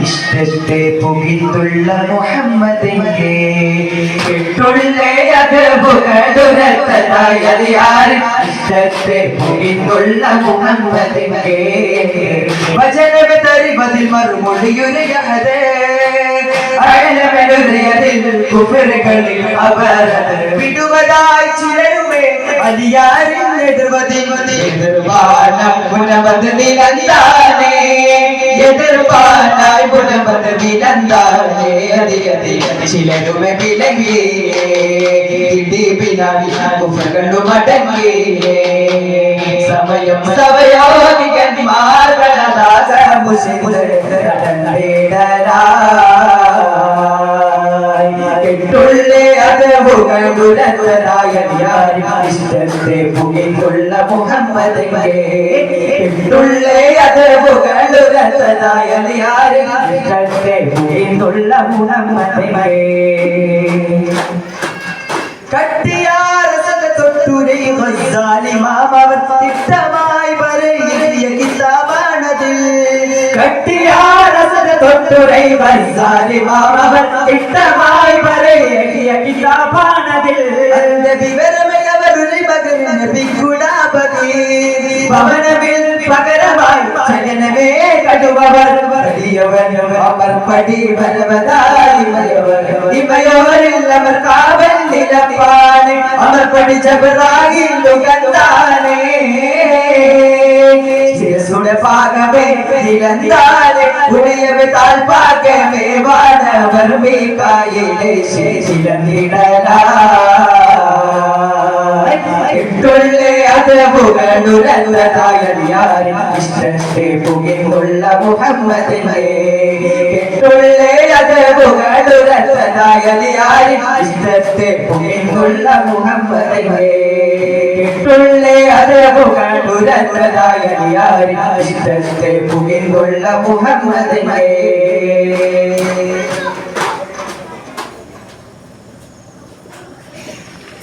ഇഷ്ടത്തെ പുകിത്തുള്ള മുഹമ്മദിന്റെ ഇഷ്ടത്തെ പുകിത്തുള്ള മുഹമ്മദിന്റെ വചനമെ തരിവതിൽ മറുമൊഴിയുരയഹതേ കുഫറുകളിൽ അവർ വിടുവതായി ചിലരുമേ അലിയാരിൽ എതിർപ്പാനായി പുനപദവിലെന്താണേ ചിലരുമെ വിലങ്ങി കുഫറുകളും മടങ്ങി സമയം സവയോനികന്മാർഗണദാസ കെട്ടുള്ളേ ഇഷ്ടത്തെ പുകിത്തുള്ള മുഹമ്മദിന്റെ കെട്ടുള്ളേ ഇഷ്ടത്തെ പുകിത്തുള്ള മുഹമ്മദിന്റെ കട്ടിയാരസത തൊട്ടുരൈ ഗസ്സാലിമാമവർ തിട്ടമായി പറയുന്ന കിതാബാണതിൽ കട്ടിയാരസത തൊട്ടുരൈ ഗസ്സാലിമാമവർ തിട്ടമായി പറയുന്ന കിതാബാണതിൽ അന്ത വിവരമയവരുടെ മകൻ നബിക്കുടാബകി ഭവനവിൽ പകരമായി ജനനമേ കടുവവർ അവർ പടി വരവതായി ഇമയോരിൽ അവർ കാവൽ നിലപ്പാണ് അവർ പടി ജബറായിലുകന്താനേ ശിരസുടെ പാകമേ നിലന്താനെ ഉടയവെ താൽപാകമേ വാനവർ മീകായിലെ ശിലനിടലാ ഇഷ്ടത്തെ പുകിത്തുള്ള മുഹമ്മദിനെ ഇഷ്ടത്തെ പുകിത്തുള്ള മുഹമ്മദിനെ ഇഷ്ടത്തെ പുകിത്തുള്ള മുഹമ്മദിനെ